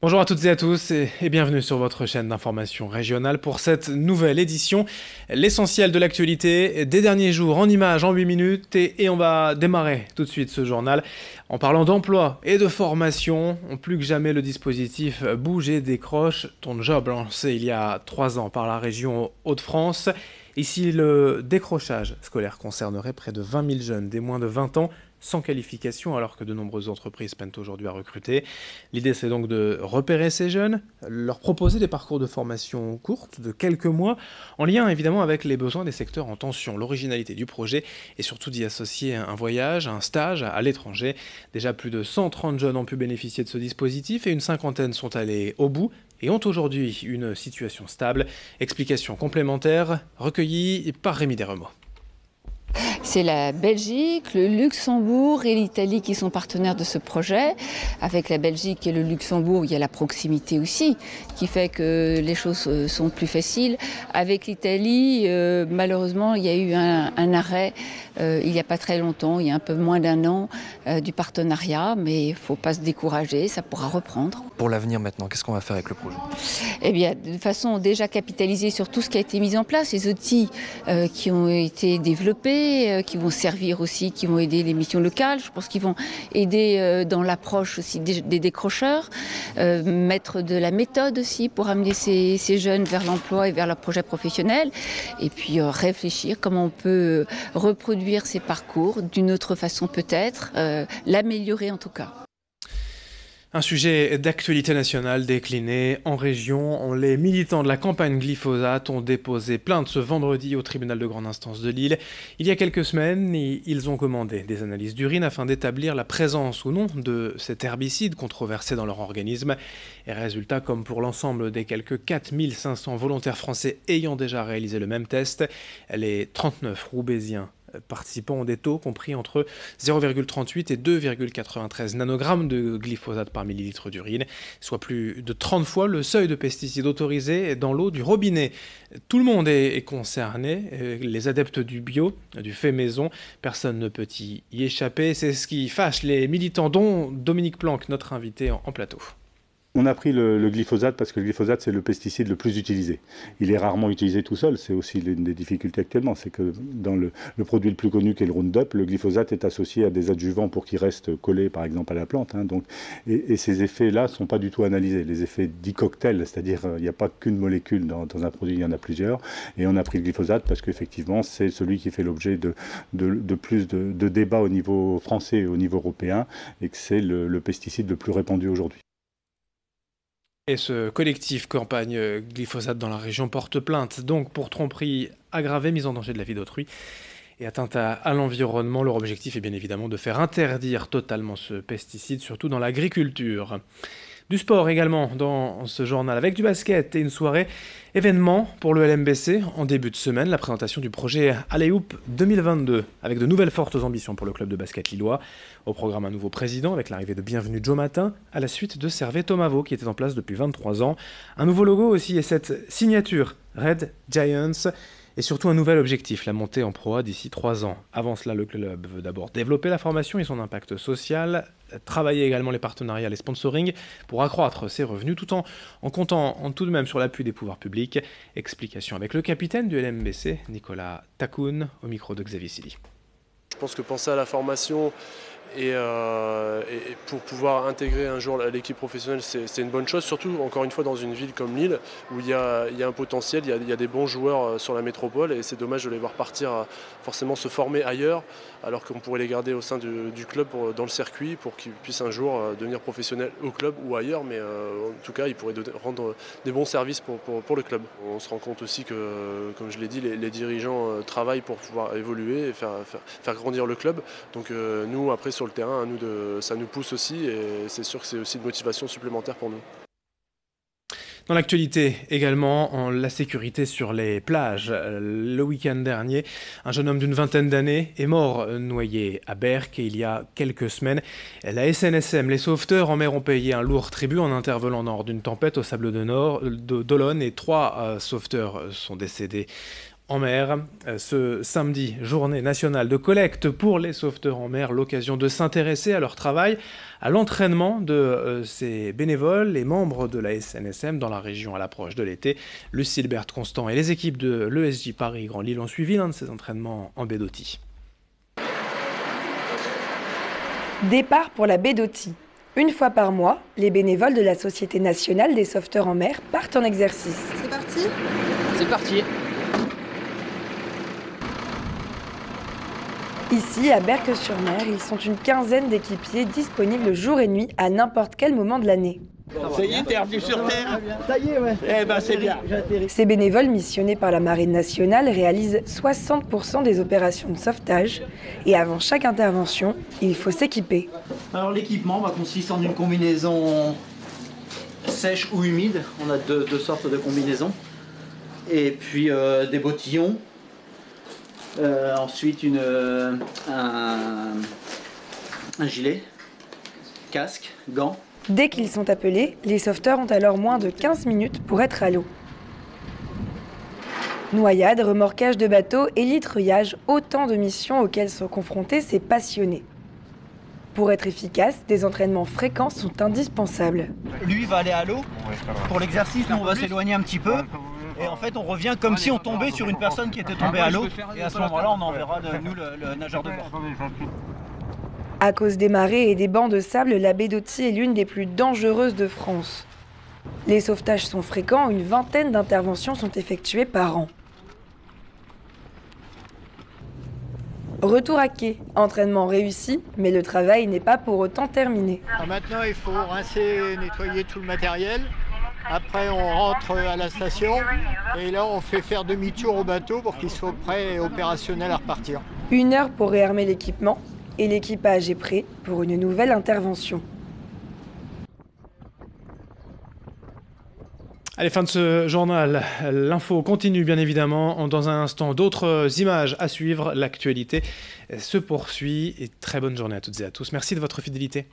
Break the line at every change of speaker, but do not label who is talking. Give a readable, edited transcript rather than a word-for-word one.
Bonjour à toutes et à tous et bienvenue sur votre chaîne d'information régionale pour cette nouvelle édition. L'essentiel de l'actualité des derniers jours en images en 8 minutes et on va démarrer tout de suite ce journal en parlant d'emploi et de formation. Plus que jamais le dispositif Bouge et décroche, ton job lancé il y a 3 ans par la région Hauts-de-France. Ici, le décrochage scolaire concernerait près de 20 000 jeunes des moins de 20 ans sans qualification, alors que de nombreuses entreprises peinent aujourd'hui à recruter. L'idée, c'est donc de repérer ces jeunes, leur proposer des parcours de formation courtes, de quelques mois, en lien évidemment avec les besoins des secteurs en tension. L'originalité du projet est surtout d'y associer un voyage, un stage à l'étranger. Déjà plus de 130 jeunes ont pu bénéficier de ce dispositif et une cinquantaine sont allés au bout et ont aujourd'hui une situation stable. Explications complémentaires recueillies par Rémi Desremeaux.
C'est la Belgique, le Luxembourg et l'Italie qui sont partenaires de ce projet. Avec la Belgique et le Luxembourg, il y a la proximité aussi, qui fait que les choses sont plus faciles. Avec l'Italie, malheureusement, il y a eu un arrêt il n'y a pas très longtemps, il y a un peu moins d'un an, du partenariat, mais il ne faut pas se décourager, ça pourra reprendre.
Pour l'avenir maintenant, qu'est-ce qu'on va faire avec le projet?
Eh bien, de façon déjà capitaliser sur tout ce qui a été mis en place, les outils qui ont été développés, qui vont servir aussi, qui vont aider les missions locales. Je pense qu'ils vont aider dans l'approche aussi des décrocheurs, mettre de la méthode aussi pour amener ces jeunes vers l'emploi et vers leur projet professionnel. Et puis réfléchir comment on peut reproduire ces parcours d'une autre façon peut-être, l'améliorer en tout cas.
Un sujet d'actualité nationale décliné en région. Les militants de la campagne glyphosate ont déposé plainte ce vendredi au tribunal de grande instance de Lille. Il y a quelques semaines, ils ont commandé des analyses d'urine afin d'établir la présence ou non de cet herbicide controversé dans leur organisme. Et résultat, comme pour l'ensemble des quelques 4500 volontaires français ayant déjà réalisé le même test, les 39 Roubaisiens participants ont des taux compris entre 0,38 et 2,93 nanogrammes de glyphosate par millilitre d'urine, soit plus de 30 fois le seuil de pesticides autorisé dans l'eau du robinet. Tout le monde est concerné, les adeptes du bio, du fait maison, personne ne peut y échapper. C'est ce qui fâche les militants, dont Dominique Planck, notre invité en plateau.
On a pris le glyphosate parce que le glyphosate, c'est le pesticide le plus utilisé. Il est rarement utilisé tout seul, c'est aussi l'une des difficultés actuellement, c'est que dans le produit le plus connu qui est le Roundup, le glyphosate est associé à des adjuvants pour qu'il reste collé par exemple à la plante. Donc, et ces effets-là ne sont pas du tout analysés. Les effets dits cocktails, c'est-à-dire il n'y a pas qu'une molécule dans un produit, il y en a plusieurs. Et on a pris le glyphosate parce qu'effectivement, c'est celui qui fait l'objet de plus de débats au niveau français et au niveau européen, et que c'est le pesticide le plus répandu aujourd'hui.
Et ce collectif campagne glyphosate dans la région porte plainte donc pour tromperie aggravée, mise en danger de la vie d'autrui et atteinte à l'environnement. Leur objectif est bien évidemment de faire interdire totalement ce pesticide, surtout dans l'agriculture. Du sport également dans ce journal, avec du basket et une soirée événement pour le LMBC. En début de semaine, la présentation du projet Alley-Hoop 2022, avec de nouvelles fortes ambitions pour le club de basket lillois. Au programme, un nouveau président, avec l'arrivée de Bienvenue Joe Matin, à la suite de Servais Tomavo, qui était en place depuis 23 ans. Un nouveau logo aussi, et cette signature Red Giants. Et surtout un nouvel objectif, la montée en Pro A d'ici 3 ans. Avant cela, le club veut d'abord développer la formation et son impact social, travailler également les partenariats, les sponsoring, pour accroître ses revenus, tout en comptant tout de même sur l'appui des pouvoirs publics. Explication avec le capitaine du LMBC, Nicolas Takoun, au micro de Xavier Silly.
Je pense que penser à la formation et pour pouvoir intégrer un jour l'équipe professionnelle, c'est une bonne chose, surtout encore une fois dans une ville comme Lille où il y a un potentiel, il y a des bons joueurs sur la métropole et c'est dommage de les voir partir forcément se former ailleurs alors qu'on pourrait les garder au sein du club dans le circuit pour qu'ils puissent un jour devenir professionnels au club ou ailleurs, mais en tout cas ils pourraient rendre des bons services pour le club. On se rend compte aussi que, comme je l'ai dit, les dirigeants travaillent pour pouvoir évoluer et faire grandir le club. Donc nous après sur le terrain, ça nous pousse aussi et c'est sûr que c'est aussi une motivation supplémentaire pour nous.
Dans l'actualité également, la sécurité sur les plages. Le week-end dernier, un jeune homme d'une vingtaine d'années est mort noyé à Berck et il y a quelques semaines, la SNSM, les sauveteurs en mer ont payé un lourd tribut en intervenant lors d'une tempête au Sable d'Olonne et 3 sauveteurs sont décédés en mer. Ce samedi, journée nationale de collecte pour les sauveteurs en mer, l'occasion de s'intéresser à leur travail, à l'entraînement de ces bénévoles, les membres de la SNSM dans la région à l'approche de l'été. Lucille Berthe-Constant et les équipes de l'ESJ Paris Grand Lille ont suivi l'un de ces entraînements en baie d'Authie.
Départ pour la baie d'Authie. Une fois par mois, les bénévoles de la Société nationale des sauveteurs en mer partent en exercice.
C'est parti ?
C'est parti.
Ici, à Berck-sur-Mer, ils sont une quinzaine d'équipiers disponibles jour et nuit à n'importe quel moment de l'année.
Ça y est, t'es revenu sur Terre?
Ça y est, ouais.
Eh ben c'est bien.
Ces bénévoles missionnés par la Marine nationale réalisent 60% des opérations de sauvetage et avant chaque intervention, il faut s'équiper.
Alors l'équipement consiste en une combinaison sèche ou humide. On a deux sortes de combinaisons. Et puis des bottillons. Ensuite un gilet, casque, gants.
Dès qu'ils sont appelés, les sauveteurs ont alors moins de 15 minutes pour être à l'eau. Noyade, remorquage de bateaux, élitreillage, autant de missions auxquelles sont confrontés ces passionnés. Pour être efficaces, des entraînements fréquents sont indispensables.
Lui va aller à l'eau. Pour l'exercice, nous on va s'éloigner un petit peu. Et en fait, on revient comme si on tombait sur une personne qui était tombée à l'eau. Et à ce moment-là, on enverra nous le nageur de bord.
À cause des marées et des bancs de sable, la baie d'Authie est l'une des plus dangereuses de France. Les sauvetages sont fréquents, une vingtaine d'interventions sont effectuées par an. Retour à quai, entraînement réussi, mais le travail n'est pas pour autant terminé.
Maintenant, il faut rincer et nettoyer tout le matériel. Après, on rentre à la station et là, on fait faire demi-tour au bateau pour qu'il soit prêt et opérationnel à repartir.
1 heure pour réarmer l'équipement et l'équipage est prêt pour une nouvelle intervention.
Allez, fin de ce journal. L'info continue bien évidemment. Dans un instant, d'autres images à suivre. L'actualité se poursuit et très bonne journée à toutes et à tous. Merci de votre fidélité.